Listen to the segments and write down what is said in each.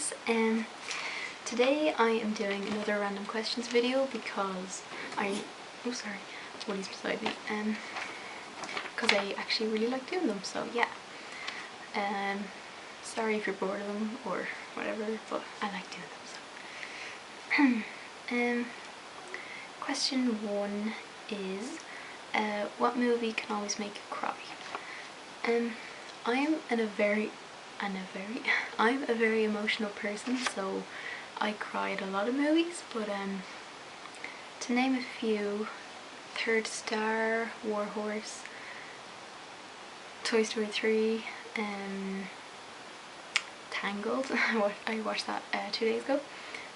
guys, today I am doing another random questions video because Woody's beside me, because I actually really like doing them, so yeah. Sorry if you're bored of them or whatever, but I like doing them, so. Question 1 is, what movie can always make you cry? I'm a very emotional person, so I cry at a lot of movies, but to name a few: Third Star, War Horse, Toy Story 3, Tangled, I watched that 2 days ago,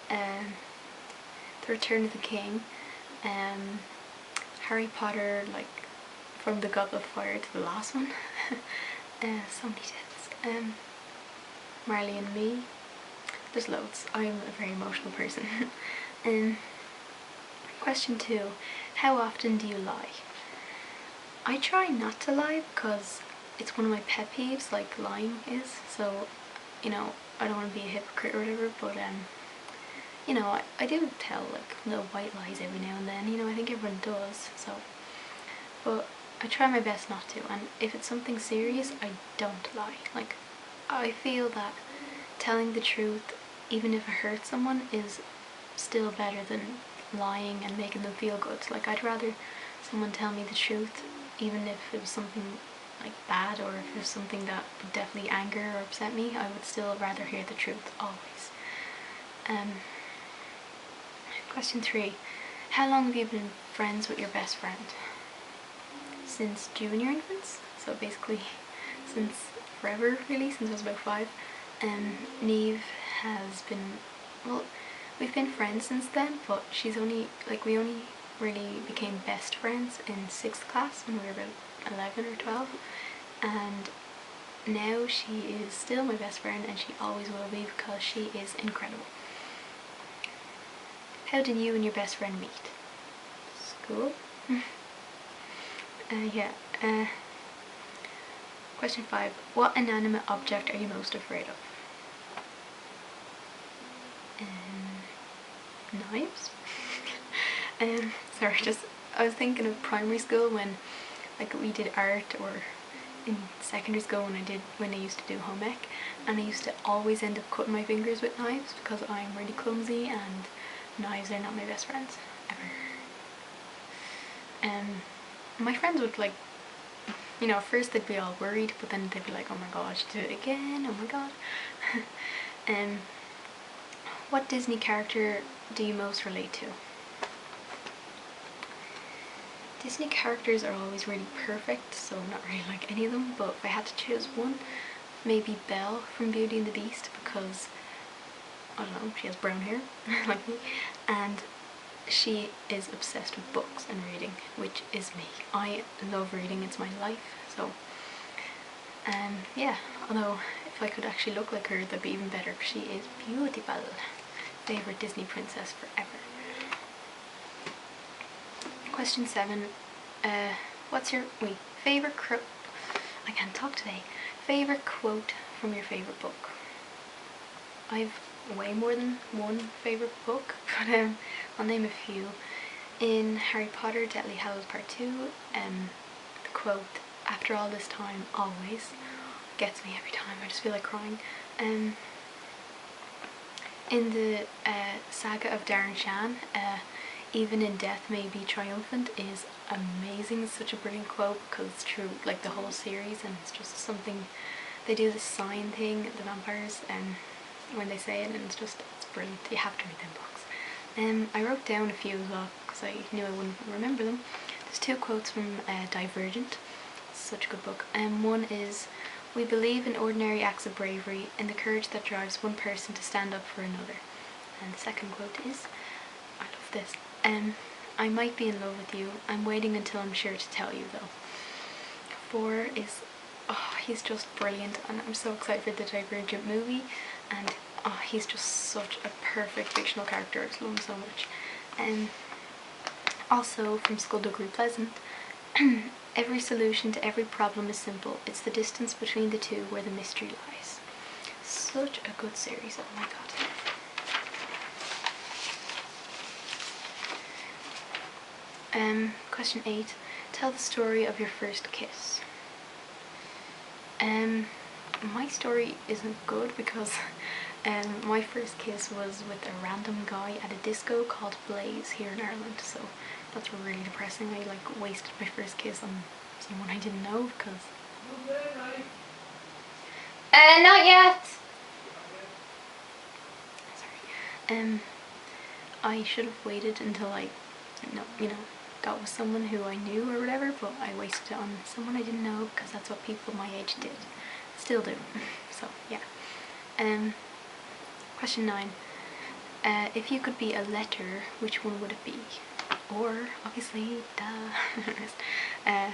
The Return of the King, Harry Potter, like from the Goblet of Fire to the last one. So many deaths. Marley and Me. There's loads. I'm a very emotional person. Question 2. How often do you lie? I try not to lie because it's one of my pet peeves, like lying is. So, you know, I don't want to be a hypocrite or whatever, but you know, I do tell like little white lies every now and then. You know, I think everyone does. So, but I try my best not to. And if it's something serious, I don't lie. Like, I feel that telling the truth, even if it hurts someone, is still better than lying and making them feel good. Like, I'd rather someone tell me the truth, even if it was something like bad, or if it was something that would definitely anger or upset me, I would still rather hear the truth, always. Question 3. How long have you been friends with your best friend? Since junior infants, so basically since forever, really, since I was about 5. Neve has been, well, we've been friends since then, but she's only, like, we only really became best friends in 6th class when we were about 11 or 12, and now she is still my best friend, and she always will be, because she is incredible. How did you and your best friend meet? School? Question 5. What inanimate object are you most afraid of? Knives? Sorry, I was thinking of primary school when, like, we did art, or in secondary school when I used to do home ec, and I used to always end up cutting my fingers with knives because I'm really clumsy and knives are not my best friends, ever. My friends would, like, you know, at first they'd be all worried, but then they'd be like, oh my gosh, did it again, oh my god. What Disney character do you most relate to? Disney characters are always really perfect, so not really like any of them, but if I had to choose one, maybe Belle from Beauty and the Beast, because, I don't know, she has brown hair, like me, and she is obsessed with books and reading, which is me. I love reading, it's my life, so yeah, although if I could actually look like her, that'd be even better, because she is beautiful. Favorite Disney princess forever. Question 7. What's your favorite I can't talk today. Favorite quote from your favorite book? I've way more than one favorite book, but I'll name a few. In Harry Potter Deathly Hallows Part 2, the quote, "After all this time, always," gets me every time. I just feel like crying. In the saga of Darren Shan, "Even in death may be triumphant," is amazing. It's such a brilliant quote because it's true, like, the whole series, and it's just something, they do this sign thing, the vampires, when they say it, and it's brilliant. You have to read them books. I wrote down a few as well because I knew I wouldn't remember them. There's 2 quotes from Divergent. It's such a good book. One is, "We believe in ordinary acts of bravery and the courage that drives one person to stand up for another." And the second quote is, I love this, "I might be in love with you. I'm waiting until I'm sure to tell you, though." 4 is, oh, he's just brilliant, and I'm so excited for the Divergent movie, and oh, he's just such a perfect fictional character. I just love him so much. Also from Skullduggery Pleasant, "Every solution to every problem is simple. It's the distance between the two where the mystery lies." So such a good series. Oh my god. Question 8. Tell the story of your first kiss. My story isn't good because my first kiss was with a random guy at a disco called Blaze here in Ireland, so that's really depressing. I like wasted my first kiss on someone I didn't know because... not yet! Sorry. I should have waited until I, got with someone who I knew or whatever, but I wasted it on someone I didn't know because that's what people my age did. Still do. So, yeah. Question 9. If you could be a letter, which one would it be? Or, obviously, duh. Yeah.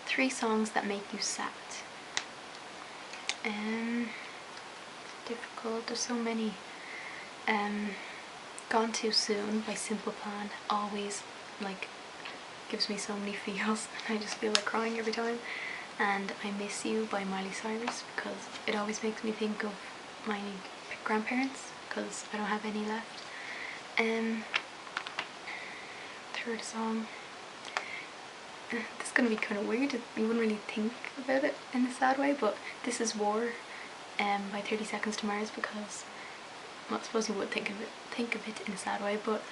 3 songs that make you sad. Difficult. There's so many. Gone Too Soon by Simple Plan always gives me so many feels. I just feel like crying every time. And I Miss You by Miley Cyrus because it always makes me think of my grandparents because I don't have any left. Third song. This is gonna be kind of weird. You wouldn't really think about it in a sad way, but This Is War by 30 Seconds to Mars because, well, I suppose you would think of it in a sad way, but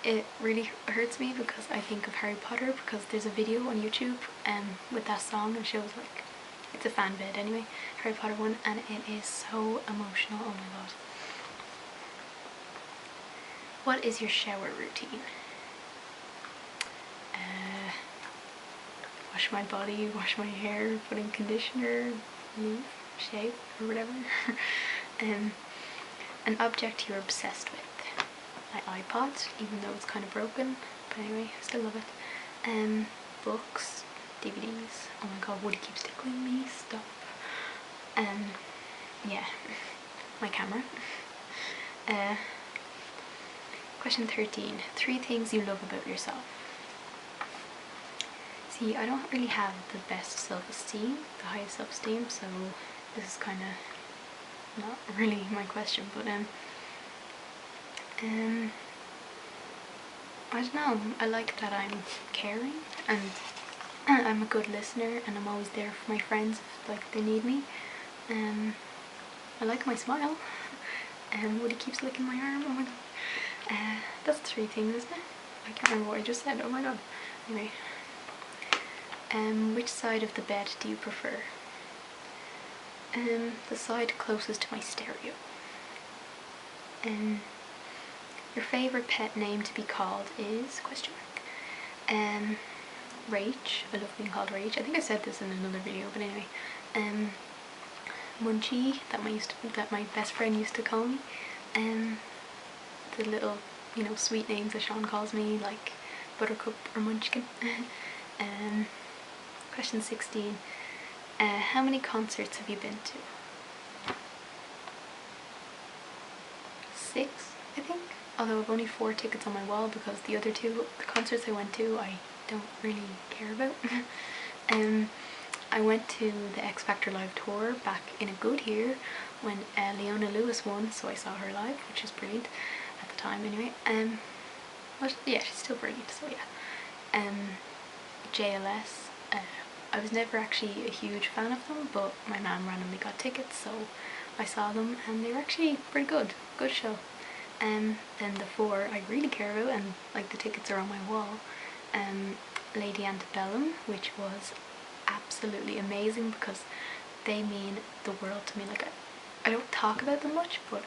it really hurts me because I think of Harry Potter because there's a video on YouTube with that song and shows it's a fan vid anyway, Harry Potter one, and it is so emotional. Oh my god. What is your shower routine? Wash my body, wash my hair, put in conditioner, shave or whatever. An object you're obsessed with. My iPod, even though it's kind of broken, but anyway, I still love it. Books, DVDs. Oh my god, Woody keeps tickling me, stop. Yeah, my camera. Question 13. 3 things you love about yourself. See, I don't really have the best self-esteem, the highest self-esteem, so this is kind of not really my question, but I don't know, I like that I'm caring and I'm a good listener and I'm always there for my friends if they need me. I like my smile and Woody keeps licking my arm. Oh my god. That's 3 things, isn't it? I can't remember what I just said. Oh my god. Anyway. Which side of the bed do you prefer? The side closest to my stereo. Your favourite pet name to be called is ? Rach. I love being called Rach. I think I said this in another video, but anyway. Munchie, that my best friend used to call me. The little, sweet names that Sean calls me, like Buttercup or Munchkin. Question 16. How many concerts have you been to? 6, I think. Although I've only 4 tickets on my wall because the other 2 concerts I went to I don't really care about. I went to the X Factor live tour back in a good year when Leona Lewis won, so I saw her live, which is brilliant at the time anyway. But yeah, she's still brilliant, so yeah. JLS. I was never actually a huge fan of them, but my mum randomly got tickets, so I saw them and they were actually pretty good. Good show. Then the 4 I really care about, and the tickets are on my wall. Lady Antebellum, which was absolutely amazing because they mean the world to me. I don't talk about them much, but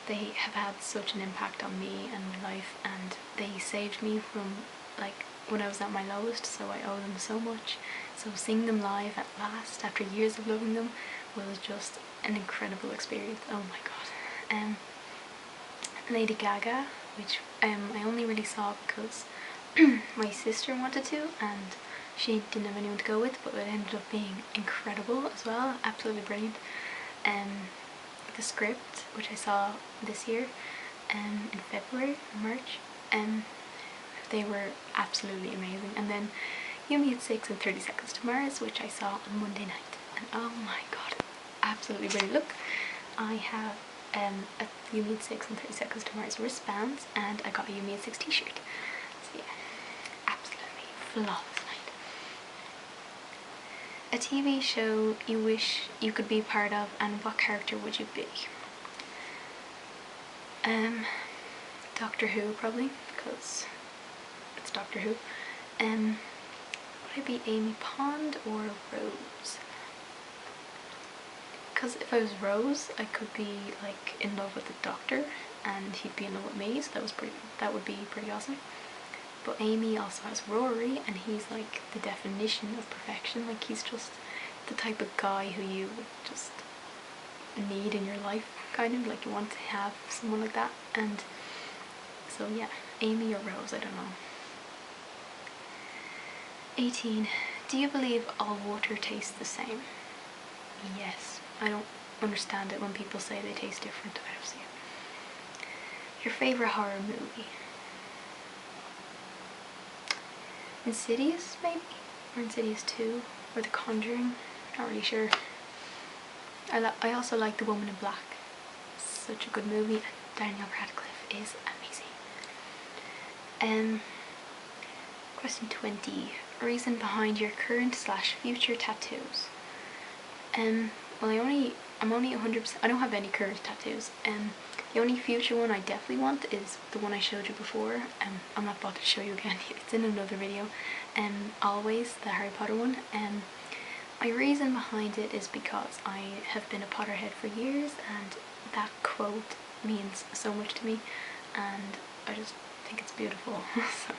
they have had such an impact on me and my life, and they saved me from when I was at my lowest, so I owe them so much. So seeing them live at last after years of loving them was just an incredible experience. Oh my god. Lady Gaga, which I only really saw because my sister wanted to and she didn't have anyone to go with, but it ended up being incredible as well, absolutely brilliant. The Script, which I saw this year in February, March, they were absolutely amazing. And then You Me at 6 and 30 Seconds to Mars, which I saw on Monday night, and oh my god, absolutely brilliant. Look, I have a You Need 6 and 30 Seconds to Mars wristbands, and I got a You Need 6 t-shirt. So yeah, absolutely flawless night. A TV show you wish you could be part of, and what character would you be? Doctor Who, probably, because it's Doctor Who. Would I be Amy Pond or Rose? Because if I was Rose, I could be like in love with the Doctor, and he'd be in love with me, so that would be pretty awesome. But Amy also has Rory, and he's like the definition of perfection. Like, he's just the type of guy who you would just need in your life, kind of like you want to have someone like that. And so yeah, Amy or Rose, I don't know. 18. Do you believe all water tastes the same? Yes. I don't understand it when people say they taste different. I don't see it. Your favourite horror movie? Insidious, maybe? Or Insidious 2? Or The Conjuring? Not really sure. I also like The Woman in Black. Such a good movie. Daniel Radcliffe is amazing. Question 20. Reason behind your current / future tattoos? Well, I'm only 100%, I don't have any current tattoos. The only future one I definitely want is the one I showed you before. I'm not about to show you again, it's in another video. Always, the Harry Potter one. My reason behind it is because I have been a Potterhead for years, and that quote means so much to me, and I just think it's beautiful. So,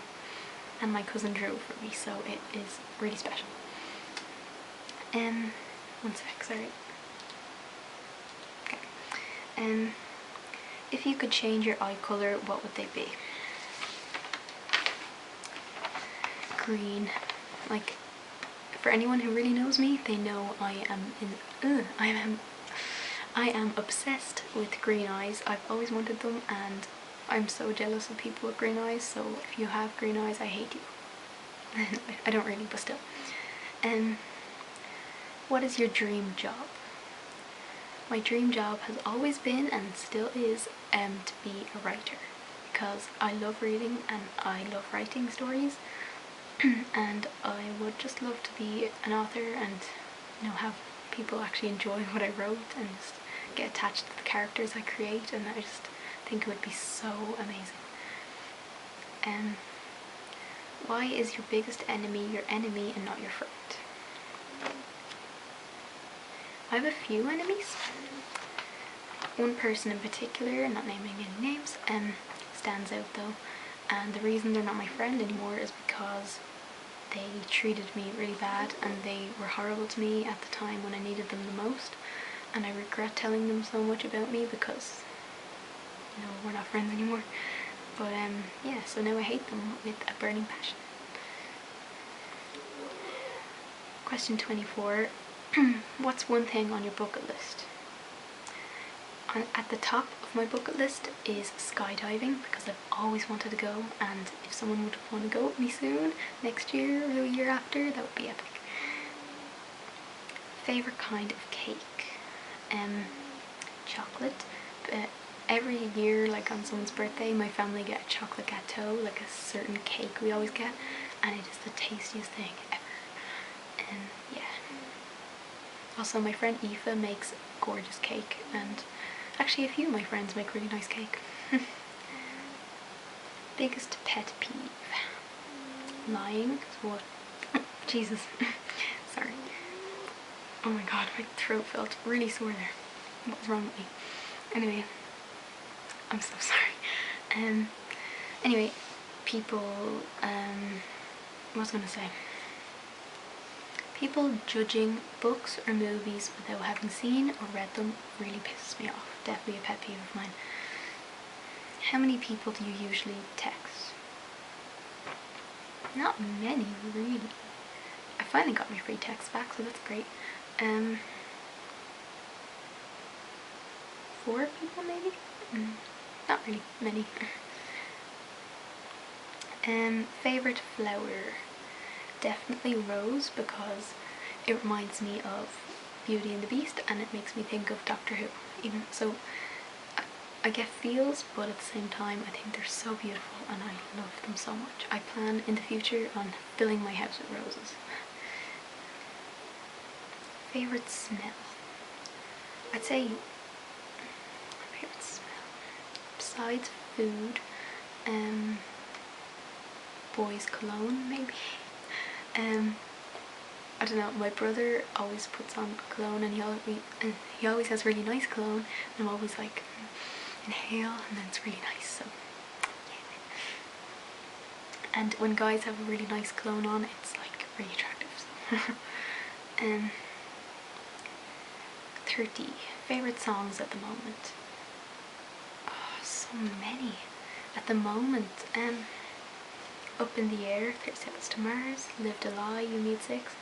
and my cousin drew it for me, so it is really special. One sec, sorry. Okay. If you could change your eye colour, what would they be? Green. Like, for anyone who really knows me, they know I am obsessed with green eyes. I've always wanted them, and I'm so jealous of people with green eyes, so if you have green eyes, I hate you. I don't really, but still. What is your dream job? My dream job has always been, and still is, to be a writer, because I love reading and I love writing stories, and I would just love to be an author and, you know, have people actually enjoy what I wrote and just get attached to the characters I create, and I just think it would be so amazing. Why is your biggest enemy your enemy and not your friend? I have a few enemies. One person in particular, not naming any names, stands out though, and the reason they're not my friend anymore is because they treated me really bad, and they were horrible to me at the time when I needed them the most, and I regret telling them so much about me because, you know, we're not friends anymore. But yeah, so now I hate them with a burning passion. Question 24. What's one thing on your bucket list? At the top of my bucket list is skydiving, because I've always wanted to go, and if someone would want to go with me soon, next year or the year after, that would be epic. Favourite kind of cake? Chocolate. Every year, like on someone's birthday, my family get a chocolate gâteau, like a certain cake we always get, and it is the tastiest thing ever. Yeah. Also, my friend Aoife makes gorgeous cake, and actually a few of my friends make really nice cake. Biggest pet peeve? Lying. What? Jesus. Sorry. Oh my god, my throat felt really sore there. What's wrong with me? Anyway, I'm so sorry. Anyway, people, what was I gonna say? People judging books or movies without having seen or read them really pisses me off. Definitely a pet peeve of mine. How many people do you usually text? Not many, really. I finally got my free text back, so that's great. 4 people maybe? Not really many. Favourite flower? Definitely rose, because it reminds me of Beauty and the Beast, and it makes me think of Doctor Who. Even so, I get feels, but at the same time I think they're so beautiful and I love them so much. I plan in the future on filling my house with roses. Favourite smell? I'd say favourite smell besides food, boys cologne maybe. I don't know, my brother always puts on cologne and he always has really nice cologne, and I'm always like, inhale, and then it's really nice, so yeah. And when guys have a really nice cologne on, it's like really attractive, so. 30. Favourite songs at the moment? Oh, so many. At the moment, Up in the Air, 30 Seconds to Mars, Lived a Lie, You Need Six,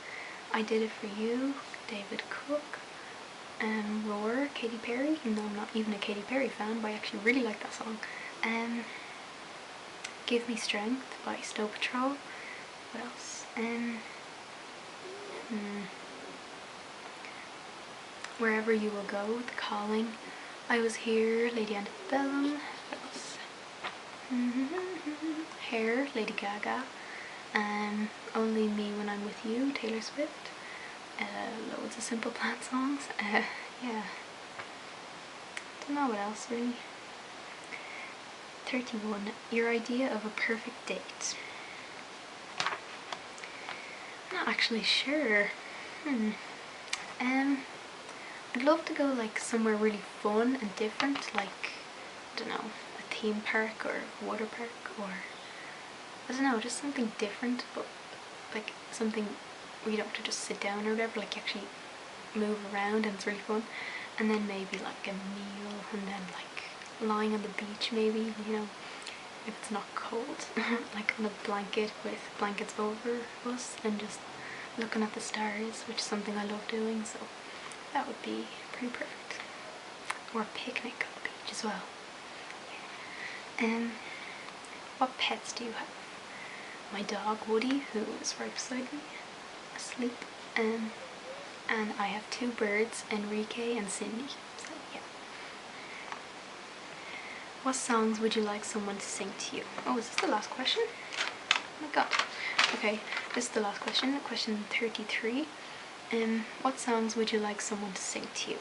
I Did It For You, David Cook, Roar, Katy Perry, even though I'm not even a Katy Perry fan, but I actually really like that song. Give Me Strength by Snow Patrol. What else? Wherever You Will Go, The Calling, I Was Here, Lady Antebellum. What else? Hair, Lady Gaga. Only Me When I'm With You, Taylor Swift. Loads of Simple Plan songs. Yeah. Don't know what else really. 31. Your idea of a perfect date? I'm not actually sure. I'd love to go like somewhere really fun and different, like, I don't know, a theme park or a water park, or I don't know, just something different, but like something where you don't have to just sit down or whatever, like you actually move around and it's really fun. And then maybe like a meal, and then like lying on the beach maybe, you know, if it's not cold, like on a blanket with blankets over us and just looking at the stars, which is something I love doing, so that would be pretty perfect. Or a picnic on the beach as well. What pets do you have? My dog Woody, who is right beside me, asleep, and I have 2 birds, Enrique and Cindy. So yeah. What songs would you like someone to sing to you? Oh, is this the last question? Oh my god. Okay, this is the last question, question 33. What songs would you like someone to sing to you?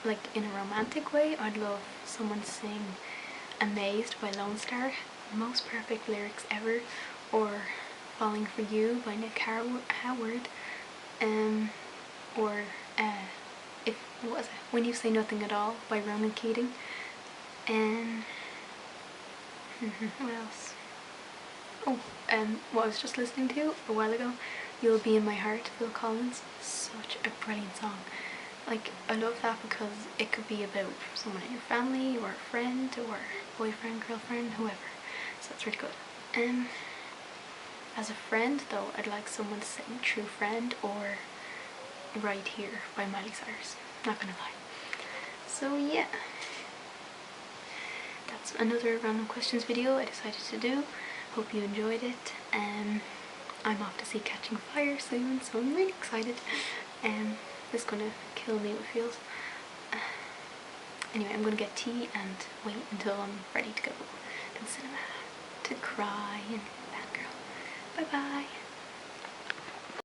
Like in a romantic way, I'd love someone to sing Amazed by Lone Star, Most Perfect Lyrics Ever, or Falling for You by Nick Howard, or what was it? When You Say Nothing at All by Ronan Keating, and what else? Oh, what I was just listening to a while ago, You'll Be in My Heart, Phil Collins. Such a brilliant song. Like, I love that because it could be about someone in your family, or a friend, or boyfriend, girlfriend, whoever. So that's really good. As a friend though, I'd like someone to sing True Friend or Right Here by Miley Cyrus. Not gonna lie. So yeah, that's another random questions video I decided to do. Hope you enjoyed it. I'm off to see Catching Fire soon, so I'm really excited. It's gonna kill me, it feels. Anyway, I'm gonna get tea and wait until I'm ready to go to the cinema to cry and fangirl. Bye bye.